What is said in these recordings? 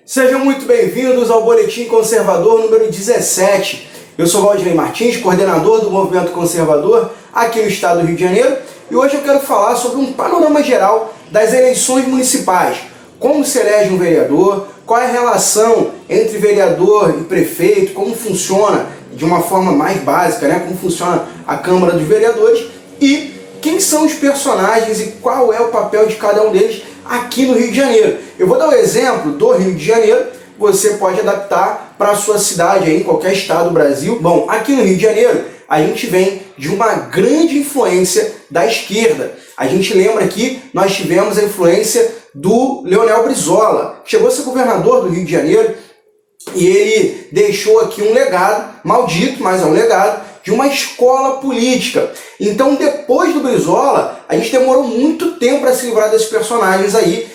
Sejam muito bem-vindos ao Boletim Conservador número 17. Eu sou Valdinei Martins, coordenador do Movimento Conservador aqui no estado do Rio de Janeiro, e hoje eu quero falar sobre um panorama geral das eleições municipais. Como se elege um vereador, qual é a relação entre vereador e prefeito, como funciona de uma forma mais básica, como funciona a Câmara dos Vereadores e quem são os personagens e qual é o papel de cada um deles aqui no Rio de Janeiro. Eu vou dar um exemplo do Rio de Janeiro, você pode adaptar para a sua cidade, aí, em qualquer estado do Brasil. Bom, aqui no Rio de Janeiro, a gente vem de uma grande influência da esquerda. A gente lembra que nós tivemos a influência do Leonel Brizola, que chegou a ser governador do Rio de Janeiro, e ele deixou aqui um legado, maldito, mas é um legado, de uma escola política. Então, depois do Brizola, a gente demorou muito tempo para se livrar desses personagens aí,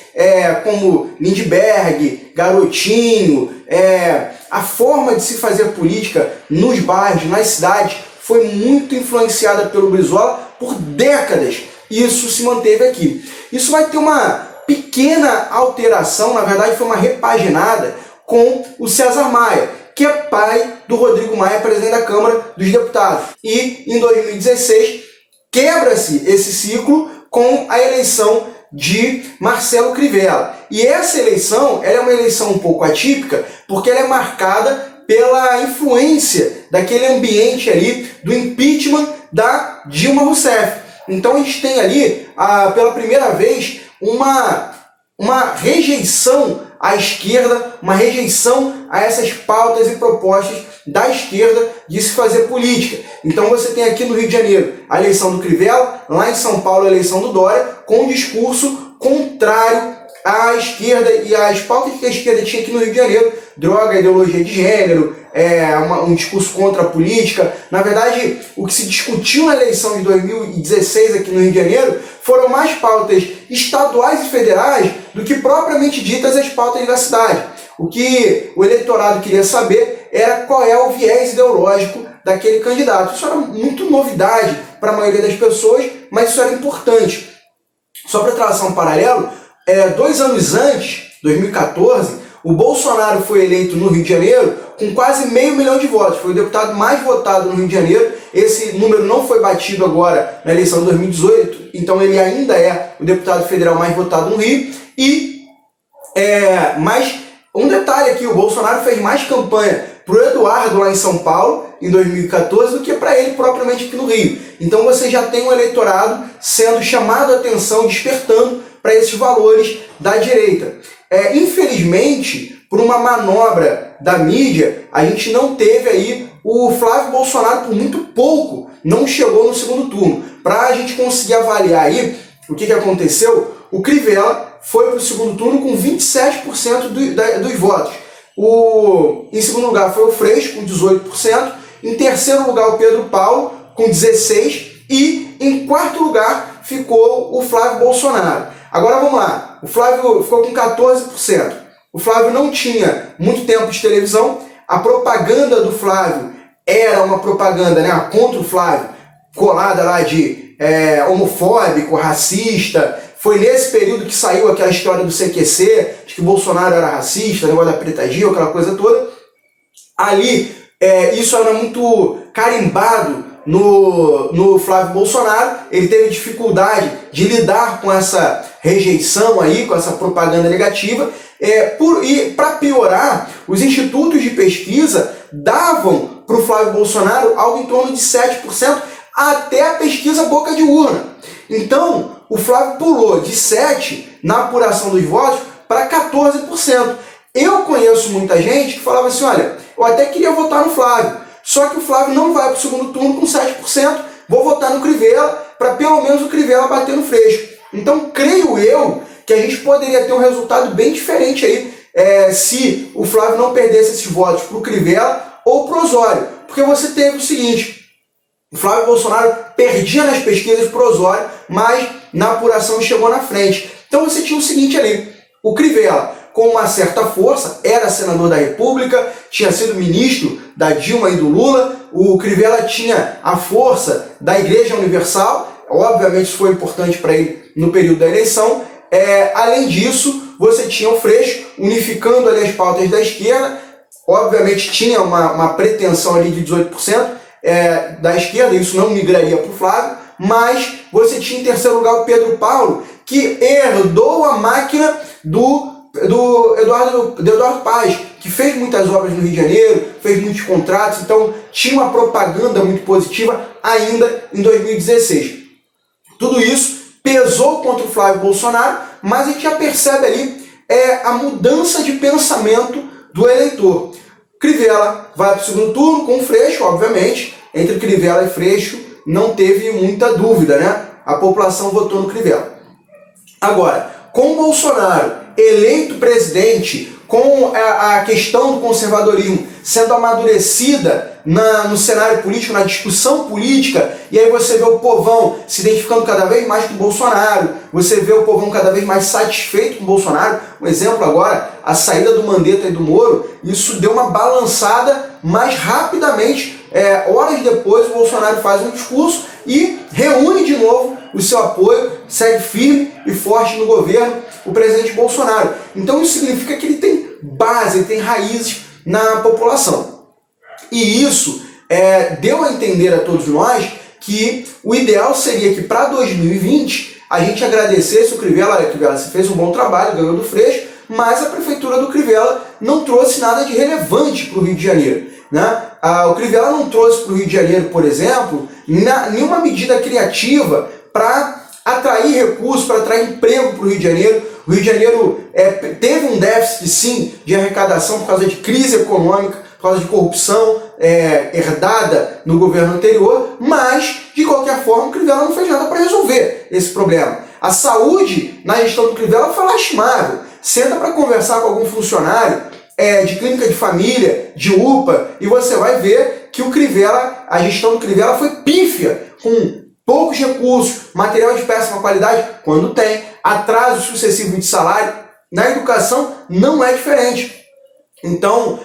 como Lindbergh, Garotinho. A forma de se fazer política nos bairros, nas cidades, foi muito influenciada pelo Brizola por décadas. E isso se manteve aqui. Isso vai ter uma pequena alteração, na verdade foi uma repaginada com o César Maia, que é pai do Rodrigo Maia, presidente da Câmara dos Deputados. E em 2016 quebra-se esse ciclo com a eleição de Marcelo Crivella. E essa eleição ela é uma eleição um pouco atípica, porque ela é marcada pela influência daquele ambiente ali do impeachment da Dilma Rousseff. Então a gente tem ali, pela primeira vez, uma rejeição à esquerda, uma rejeição a essas pautas e propostas da esquerda de se fazer política. Então você tem aqui no Rio de Janeiro a eleição do Crivella, lá em São Paulo a eleição do Dória, com um discurso contrário à esquerda e às pautas que a esquerda tinha aqui no Rio de Janeiro: droga, ideologia de gênero, um discurso contra a política. Na verdade, o que se discutiu na eleição de 2016 aqui no Rio de Janeiro foram mais pautas estaduais e federais do que propriamente ditas as pautas da cidade. O que o eleitorado queria saber era qual é o viés ideológico daquele candidato. Isso era muito novidade para a maioria das pessoas, mas isso era importante. Só para traçar um paralelo, 2 anos antes, 2014, o Bolsonaro foi eleito no Rio de Janeiro com quase 500 mil de votos. Foi o deputado mais votado no Rio de Janeiro. Esse número não foi batido agora na eleição de 2018, então ele ainda é o deputado federal mais votado no Rio. Mas um detalhe aqui, o Bolsonaro fez mais campanha para o Eduardo lá em São Paulo, em 2014, do que para ele propriamente aqui no Rio. Então você já tem um eleitorado sendo chamado a atenção, despertando para esses valores da direita. Infelizmente, por uma manobra da mídia, a gente não teve aí o Flávio Bolsonaro, por muito pouco, não chegou no segundo turno. Para a gente conseguir avaliar aí o que aconteceu, o Crivella foi para o segundo turno com 27% dos votos. Em segundo lugar foi o Freixo, com 18%. Em terceiro lugar, o Pedro Paulo, com 16%. E em quarto lugar ficou o Flávio Bolsonaro. Agora vamos lá, o Flávio ficou com 14%. O Flávio não tinha muito tempo de televisão, a propaganda do Flávio era uma propaganda contra o Flávio, colada lá de homofóbico, racista. Foi nesse período que saiu aquela história do CQC, de que o Bolsonaro era racista, negócio da Preta Gil, aquela coisa toda. Ali, isso era muito carimbado no Flávio Bolsonaro. Ele teve dificuldade de lidar com essa rejeição aí, com essa propaganda negativa. E para piorar, os institutos de pesquisa davam para o Flávio Bolsonaro algo em torno de 7%, até a pesquisa boca de urna. Então, o Flávio pulou de 7% na apuração dos votos para 14%. Eu conheço muita gente que falava assim: olha, eu até queria votar no Flávio, só que o Flávio não vai para o segundo turno com 7%, vou votar no Crivella, para pelo menos o Crivella bater no Freixo. Então, creio eu que a gente poderia ter um resultado bem diferente aí, se o Flávio não perdesse esses votos para o Crivella ou para o Osório. Porque você teve o seguinte: o Flávio Bolsonaro perdia nas pesquisas para o Osório, mas na apuração chegou na frente. Então você tinha o seguinte ali: o Crivella, com uma certa força, era senador da República, tinha sido ministro da Dilma e do Lula. O Crivella tinha a força da Igreja Universal, obviamente isso foi importante para ele no período da eleição. Além disso, você tinha o Freixo unificando ali as pautas da esquerda, obviamente tinha uma pretensão ali de 18% da esquerda, isso não migraria para o Flávio, mas você tinha em terceiro lugar o Pedro Paulo, que herdou a máquina do Eduardo Paes, que fez muitas obras no Rio de Janeiro, fez muitos contratos, então tinha uma propaganda muito positiva ainda em 2016. Tudo isso pesou contra o Flávio Bolsonaro, mas a gente já percebe ali a mudança de pensamento do eleitor. Crivella vai para o segundo turno com o Freixo, obviamente. Entre Crivella e Freixo não teve muita dúvida, né? A população votou no Crivella. Agora, com o Bolsonaro eleito presidente, com a questão do conservadorismo sendo amadurecida no cenário político, na discussão política, e aí você vê o povão se identificando cada vez mais com o Bolsonaro, você vê o povão cada vez mais satisfeito com o Bolsonaro. Um exemplo agora, a saída do Mandetta e do Moro, isso deu uma balançada mais rapidamente. Horas depois o Bolsonaro faz um discurso e reúne de novo o seu apoio, segue firme e forte no governo, o presidente Bolsonaro. Então isso significa que ele tem base, ele tem raízes na população. E isso deu a entender a todos nós que o ideal seria que para 2020 a gente agradecesse o Crivella. Olha, Crivella, você fez um bom trabalho, ganhou do Freixo, mas a prefeitura do Crivella não trouxe nada de relevante para o Rio de Janeiro, né? O Crivella não trouxe para o Rio de Janeiro, por exemplo, nenhuma medida criativa para atrair recursos, para atrair emprego para o Rio de Janeiro. O Rio de Janeiro teve um déficit, sim, de arrecadação por causa de crise econômica, por causa de corrupção herdada no governo anterior, mas, de qualquer forma, o Crivella não fez nada para resolver esse problema. A saúde na gestão do Crivella foi lastimável. Senta para conversar com algum funcionário de clínica de família, de UPA, e você vai ver que a gestão do Crivella foi pífia, com poucos recursos, material de péssima qualidade, quando tem, atraso sucessivo de salário. Na educação não é diferente. Então,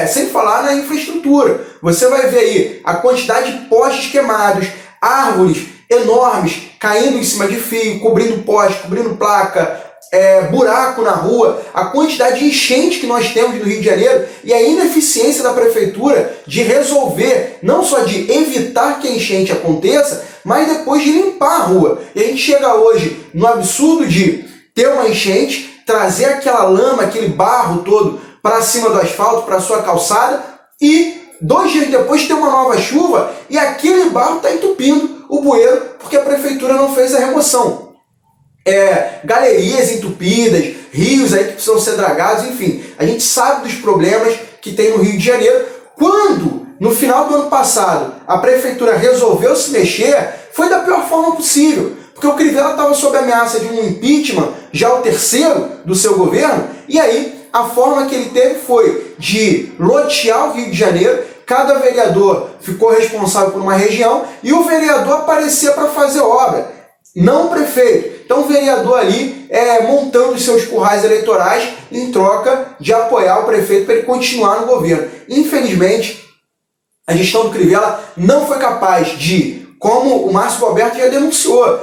sem falar na infraestrutura, você vai ver aí a quantidade de postes queimados, árvores enormes caindo em cima de fio, cobrindo poste, cobrindo placa, buraco na rua, a quantidade de enchente que nós temos no Rio de Janeiro e a ineficiência da prefeitura de resolver, não só de evitar que a enchente aconteça, mas depois de limpar a rua. E a gente chega hoje no absurdo de ter uma enchente, trazer aquela lama, aquele barro todo para cima do asfalto, para a sua calçada, e 2 dias depois ter uma nova chuva e aquele barro está entupindo o bueiro porque a prefeitura não fez a remoção. Galerias entupidas, rios aí que precisam ser dragados, enfim, a gente sabe dos problemas que tem no Rio de Janeiro. Quando, no final do ano passado, a prefeitura resolveu se mexer, foi da pior forma possível, porque o Crivella estava sob ameaça de um impeachment, já o terceiro do seu governo, e aí a forma que ele teve foi de lotear o Rio de Janeiro. Cada vereador ficou responsável por uma região e o vereador aparecia para fazer obra, não o prefeito. Então o vereador ali montando os seus currais eleitorais em troca de apoiar o prefeito para ele continuar no governo. Infelizmente, a gestão do Crivella não foi capaz de, como o Márcio Roberto já denunciou,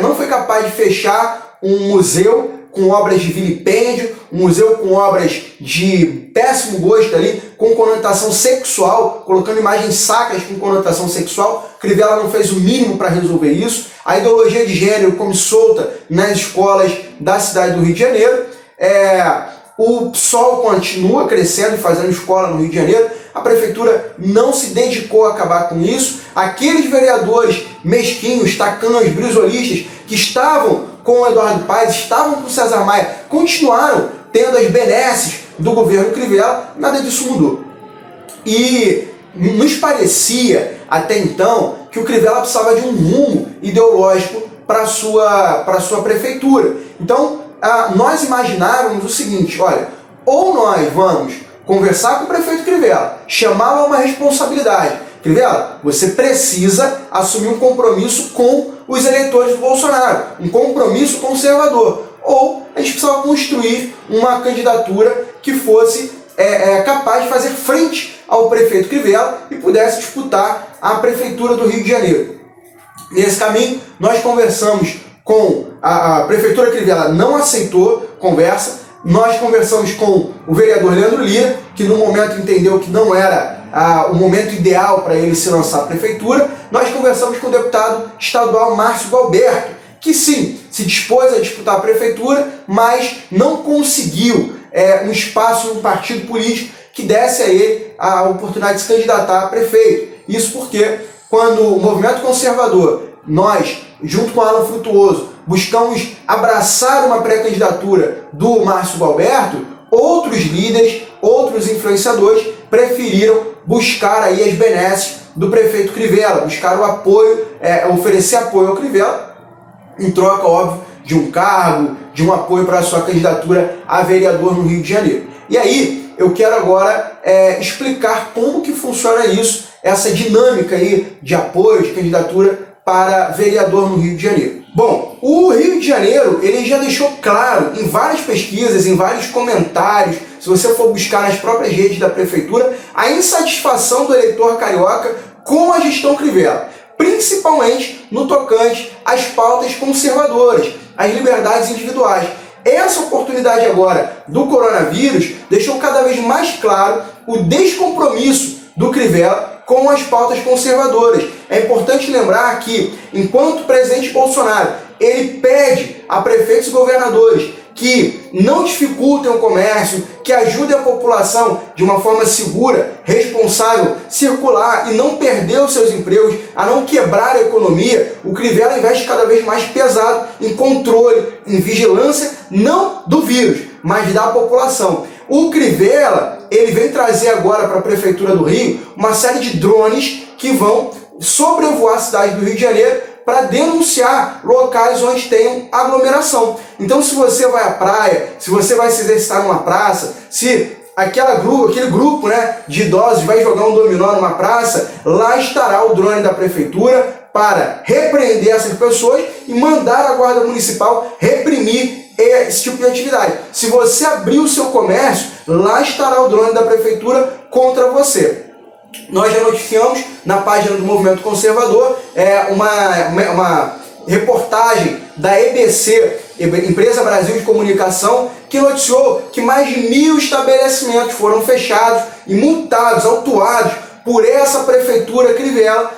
não foi capaz de fechar um museu com obras de vilipêndio, um museu com obras de péssimo gosto ali, com conotação sexual, colocando imagens sacras com conotação sexual. Crivella não fez o mínimo para resolver isso. A ideologia de gênero come solta nas escolas da cidade do Rio de Janeiro. O PSOL continua crescendo e fazendo escola no Rio de Janeiro. A prefeitura não se dedicou a acabar com isso. Aqueles vereadores mesquinhos, tacanos, brisolistas, que estavam com o Eduardo Paes, estavam com o César Maia, continuaram tendo as benesses do governo Crivella, nada disso mudou. E nos parecia, até então, que o Crivella precisava de um rumo ideológico para a sua prefeitura. Então, nós imaginávamos o seguinte, olha, ou nós vamos conversar com o prefeito Crivella, chamá-lo a uma responsabilidade. Crivella, você precisa assumir um compromisso com os eleitores do Bolsonaro, um compromisso conservador. Ou a gente precisava construir uma candidatura que fosse capaz de fazer frente ao prefeito Crivella e pudesse disputar a prefeitura do Rio de Janeiro. Nesse caminho, nós conversamos com a prefeitura. Crivella não aceitou conversa, nós conversamos com o vereador Leandro Lira, que no momento entendeu que não era o momento ideal para ele se lançar à prefeitura. Nós conversamos com o deputado estadual Márcio Galberto, que sim, se dispôs a disputar a prefeitura, mas não conseguiu um espaço no partido político que desse a ele a oportunidade de se candidatar a prefeito. Isso porque quando o movimento conservador, nós, junto com Alan Frutuoso, buscamos abraçar uma pré-candidatura do Márcio Galberto, outros líderes, outros influenciadores preferiram buscar aí as benesses do prefeito Crivella, buscar o apoio, oferecer apoio ao Crivella, em troca, óbvio, de um cargo, de um apoio para a sua candidatura a vereador no Rio de Janeiro. E aí, eu quero agora explicar como que funciona isso, essa dinâmica aí de apoio, de candidatura para vereador no Rio de Janeiro. Bom, o Rio de Janeiro, ele já deixou claro em várias pesquisas, em vários comentários, se você for buscar nas próprias redes da prefeitura, a insatisfação do eleitor carioca com a gestão Crivella, principalmente no tocante às pautas conservadoras, às liberdades individuais. Essa oportunidade agora do coronavírus deixou cada vez mais claro o descompromisso do Crivella com as pautas conservadoras. É importante lembrar que, enquanto o presidente Bolsonaro ele pede a prefeitos e governadores que não dificultem o comércio, que ajudem a população de uma forma segura, responsável, circular e não perder os seus empregos, a não quebrar a economia, o Crivella investe cada vez mais pesado em controle, em vigilância, não do vírus, mas da população. O Crivella, ele vem trazer agora para a Prefeitura do Rio uma série de drones que vão sobrevoar a cidade do Rio de Janeiro para denunciar locais onde tem aglomeração. Então, se você vai à praia, se você vai se exercitar numa praça, se aquele grupo, né, de idosos vai jogar um dominó numa praça, lá estará o drone da prefeitura para repreender essas pessoas e mandar a Guarda Municipal reprimir esse tipo de atividade. Se você abrir o seu comércio, lá estará o drone da prefeitura contra você. Nós já notificamos na página do Movimento Conservador uma reportagem da EBC, Empresa Brasil de Comunicação, que noticiou que mais de 1.000 estabelecimentos foram fechados e multados, autuados por essa prefeitura Crivella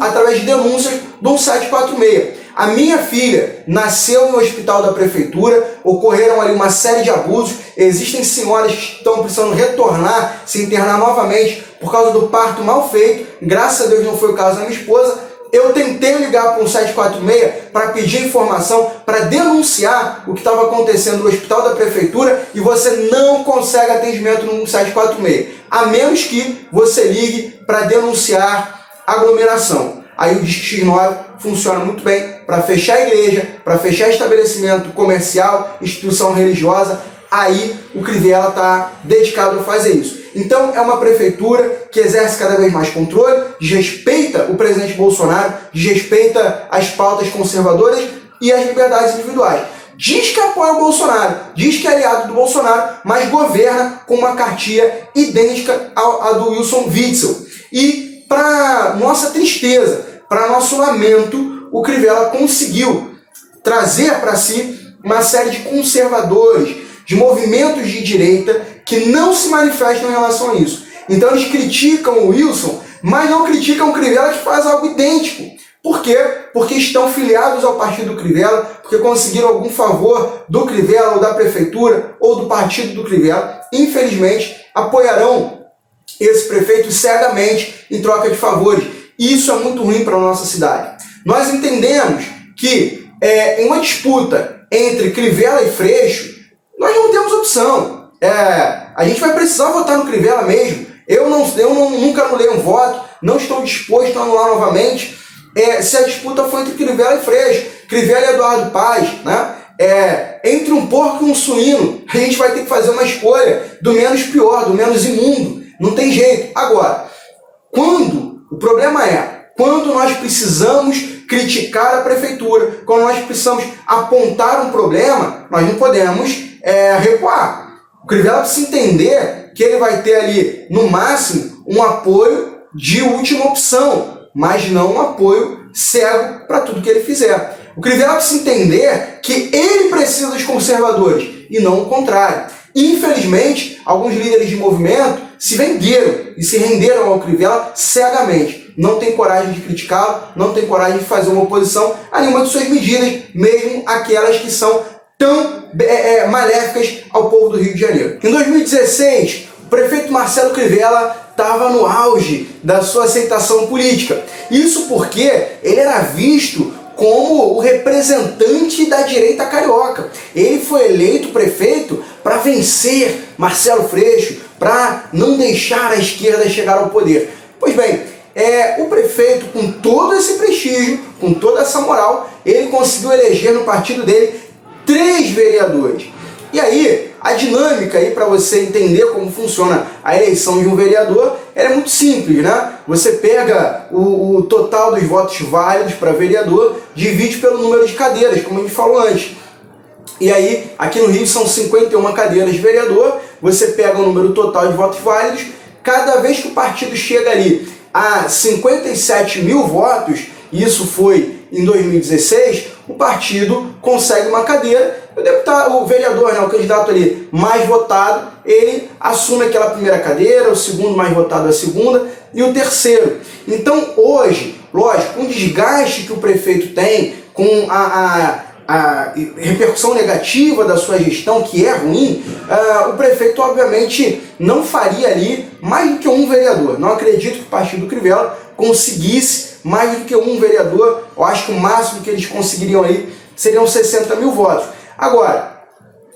através de denúncias do 1746. A minha filha nasceu no hospital da prefeitura, ocorreram ali uma série de abusos, existem senhoras que estão precisando retornar, se internar novamente por causa do parto mal feito, graças a Deus não foi o caso da minha esposa. Eu tentei ligar para o 1746 para pedir informação, para denunciar o que estava acontecendo no hospital da prefeitura e você não consegue atendimento no 1746, a menos que você ligue para denunciar aglomeração. Aí o Disque X9 funciona muito bem para fechar a igreja, para fechar estabelecimento comercial, instituição religiosa. Aí o Crivella está dedicado a fazer isso. Então é uma prefeitura que exerce cada vez mais controle, desrespeita o presidente Bolsonaro, desrespeita as pautas conservadoras e as liberdades individuais. Diz que apoia o Bolsonaro, diz que é aliado do Bolsonaro, mas governa com uma cartilha idêntica à do Wilson Witzel. E para nossa tristeza, para nosso lamento, o Crivella conseguiu trazer para si uma série de conservadores, de movimentos de direita que não se manifestam em relação a isso. Então eles criticam o Wilson, mas não criticam o Crivella, que faz algo idêntico. Por quê? Porque estão filiados ao partido do Crivella, porque conseguiram algum favor do Crivella ou da prefeitura ou do partido do Crivella. Infelizmente, apoiarão esse prefeito cegamente em troca de favores. E isso é muito ruim para a nossa cidade. Nós entendemos que em uma disputa entre Crivella e Freixo, nós não temos opção. A gente vai precisar votar no Crivella mesmo. Eu nunca anulei um voto, não estou disposto a anular novamente se a disputa for entre Crivella e Freixo, Crivella e Eduardo Paz, né? Entre um porco e um suíno, a gente vai ter que fazer uma escolha do menos pior, do menos imundo. Não tem jeito. Agora, o problema é quando nós precisamos criticar a prefeitura, quando nós precisamos apontar um problema, nós não podemos recuar. O Crivella precisa entender que ele vai ter ali, no máximo, um apoio de última opção, mas não um apoio cego para tudo que ele fizer. O Crivella precisa entender que ele precisa dos conservadores e não o contrário. Infelizmente, alguns líderes de movimento se venderam e se renderam ao Crivella cegamente. Não tem coragem de criticá-lo, não tem coragem de fazer uma oposição a nenhuma de suas medidas, mesmo aquelas que são tão maléficas ao povo do Rio de Janeiro. Em 2016, o prefeito Marcelo Crivella estava no auge da sua aceitação política. Isso porque ele era visto como o representante da direita carioca. Ele foi eleito prefeito para vencer Marcelo Freixo, para não deixar a esquerda chegar ao poder. Pois bem, o prefeito, com todo esse prestígio, com toda essa moral, ele conseguiu eleger no partido dele 3 vereadores. E aí, a dinâmica aí para você entender como funciona a eleição de um vereador é muito simples, né? Você pega o total dos votos válidos para vereador, divide pelo número de cadeiras, como a gente falou antes. E aí, aqui no Rio são 51 cadeiras de vereador, você pega o número total de votos válidos, cada vez que o partido chega ali a 57 mil votos, isso foi em 2016, o partido consegue uma cadeira, o vereador, né, o candidato ali mais votado, ele assume aquela primeira cadeira, o segundo mais votado a segunda e o terceiro. Então hoje, lógico, com o desgaste que o prefeito tem, com a repercussão negativa da sua gestão, que é ruim, o prefeito obviamente não faria ali mais do que um vereador. Não acredito que o partido do Crivella conseguisse mais do que um vereador. Eu acho que o máximo que eles conseguiriam aí seriam 60 mil votos. Agora,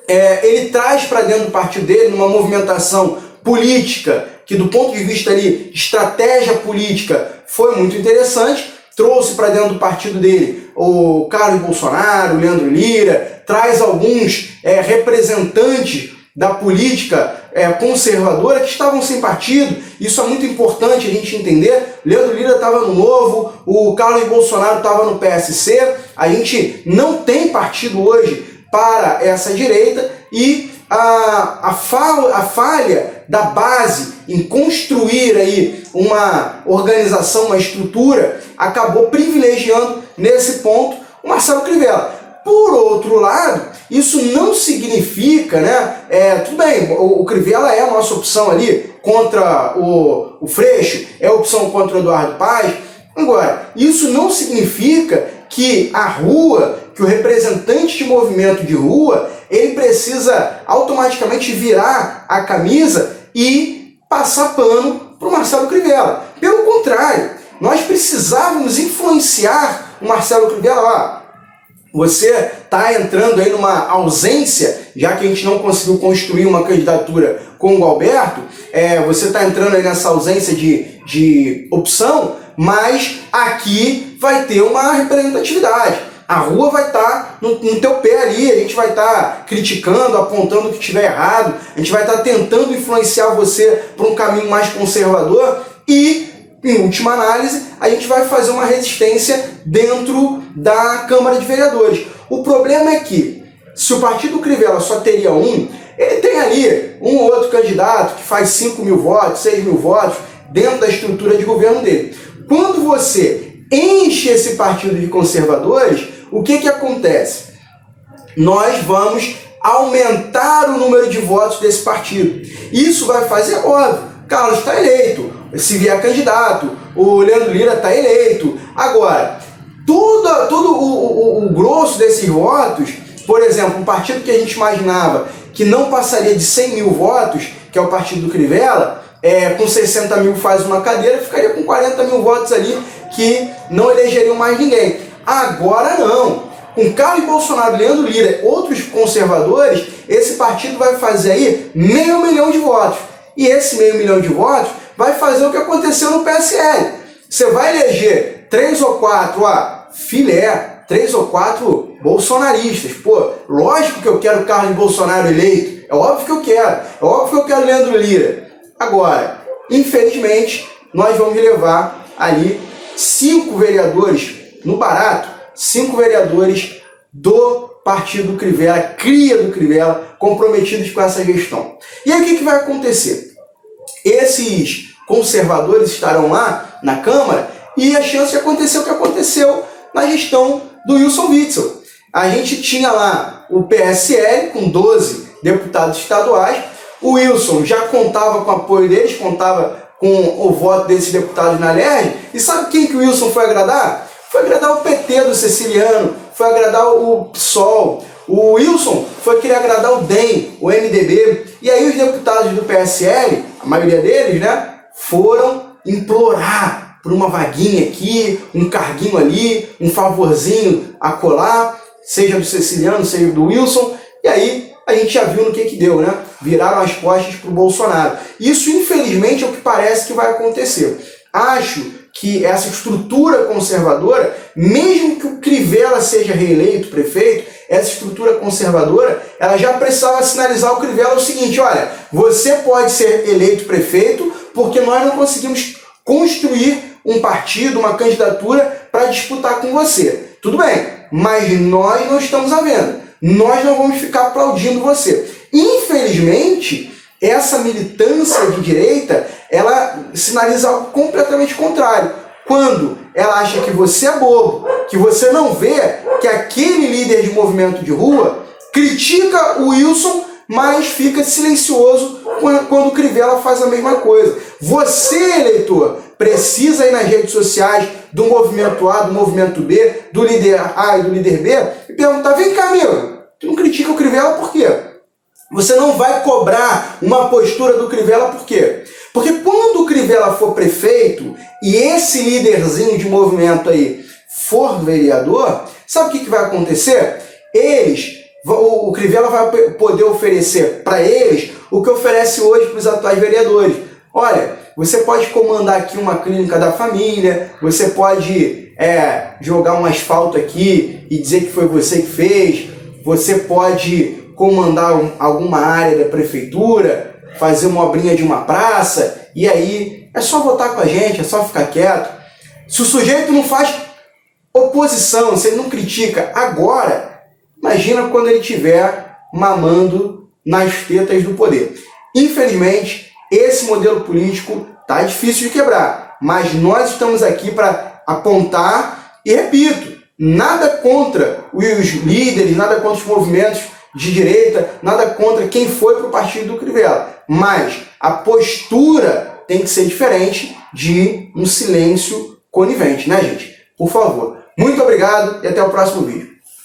ele traz para dentro do partido dele uma movimentação política que, do ponto de vista ali, estratégia política, foi muito interessante. Trouxe para dentro do partido dele o Carlos Bolsonaro, o Leandro Lira, traz alguns representantes da política conservadora que estavam sem partido. Isso é muito importante a gente entender. Leandro Lira estava no Novo, o Carlos Bolsonaro estava no PSC. A gente não tem partido hoje para essa direita e a falha da base em construir aí uma organização, uma estrutura, acabou privilegiando nesse ponto o Marcelo Crivella. Por outro lado, isso não significa, né? Tudo bem, o Crivella é a nossa opção ali contra o Freixo, é a opção contra o Eduardo Paes. Agora, isso não significa que a rua, que o representante de movimento de rua, ele precisa automaticamente virar a camisa e passar pano para o Marcelo Crivella. Pelo contrário, nós precisávamos influenciar o Marcelo Crivella. Você está entrando aí numa ausência, já que a gente não conseguiu construir uma candidatura com o Alberto, você está entrando aí nessa ausência de opção, mas aqui vai ter uma representatividade. A rua vai estar no teu pé ali, a gente vai estar criticando, apontando o que estiver errado, a gente vai estar tentando influenciar você para um caminho mais conservador e, em última análise, a gente vai fazer uma resistência dentro da Câmara de Vereadores. O problema é que, se o partido Crivella só teria um, ele tem ali um ou outro candidato que faz 5 mil votos, 6 mil votos dentro da estrutura de governo dele. Quando você enche esse partido de conservadores, o que acontece? Nós vamos aumentar o número de votos desse partido. Isso vai fazer, óbvio, Carlos está eleito, se vier candidato, o Leandro Lira está eleito. Agora, todo o grosso desses votos, por exemplo, um partido que a gente imaginava que não passaria de 100 mil votos, que é o partido do Crivella, com 60 mil faz uma cadeira, ficaria com 40 mil votos ali que não elegeriam mais ninguém. Agora não. Com Carlos Bolsonaro, Leandro Lira e outros conservadores, esse partido vai fazer aí 500 mil de votos. E esse 500 mil de votos vai fazer o que aconteceu no PSL. Você vai eleger 3 ou 4 filé, 3 ou 4 bolsonaristas. Pô, lógico que eu quero Carlos Bolsonaro eleito. É óbvio que eu quero. É óbvio que eu quero Leandro Lira. Agora, infelizmente, nós vamos levar ali 5 vereadores no barato, 5 vereadores do partido do Crivella, cria do Crivella, comprometidos com essa gestão. E aí o que vai acontecer? Esses conservadores estarão lá na Câmara e a chance de acontecer o que aconteceu na gestão do Wilson Witzel. A gente tinha lá o PSL, com 12 deputados estaduais. O Wilson já contava com o apoio deles, contava com o voto desses deputados na LERJ. E sabe quem que o Wilson foi agradar? Foi agradar o PT do Ceciliano, foi agradar o PSOL. O Wilson foi querer agradar o DEM, o MDB. E aí os deputados do PSL, a maioria deles, né, foram implorar por uma vaguinha aqui, um carguinho ali, um favorzinho a colar, seja do Ceciliano, seja do Wilson. E aí a gente já viu no que deu, né? Viraram as costas para o Bolsonaro. Isso, infelizmente, é o que parece que vai acontecer. Acho que essa estrutura conservadora, mesmo que o Crivella seja reeleito prefeito, essa estrutura conservadora, ela já precisava sinalizar ao Crivella o seguinte: olha, você pode ser eleito prefeito porque nós não conseguimos construir um partido, uma candidatura para disputar com você. Tudo bem, mas nós não estamos à venda. Nós não vamos ficar aplaudindo você. Infelizmente, essa militância de direita, ela sinaliza algo completamente contrário. Quando ela acha que você é bobo, que você não vê que aquele líder de movimento de rua critica o Wilson, mas fica silencioso quando o Crivella faz a mesma coisa. Você, eleitor, precisa ir nas redes sociais do movimento A, do movimento B, do líder A e do líder B, e perguntar: vem cá, amigo, tu não critica o Crivella por quê? Você não vai cobrar uma postura do Crivella por quê? Porque quando o Crivella for prefeito e esse líderzinho de movimento aí for vereador, sabe o que vai acontecer? O Crivella vai poder oferecer para eles o que oferece hoje para os atuais vereadores. Olha, você pode comandar aqui uma clínica da família, você pode jogar um asfalto aqui e dizer que foi você que fez, você pode comandar alguma área da prefeitura, fazer uma obrinha de uma praça, e aí é só votar com a gente, é só ficar quieto. Se o sujeito não faz oposição, se ele não critica agora, imagina quando ele estiver mamando nas tetas do poder. Infelizmente, esse modelo político tá difícil de quebrar, mas nós estamos aqui para apontar e, repito, nada contra os líderes, nada contra os movimentos de direita, nada contra quem foi para o partido do Crivella, mas a postura tem que ser diferente de um silêncio conivente, né, gente? Por favor. Muito obrigado e até o próximo vídeo.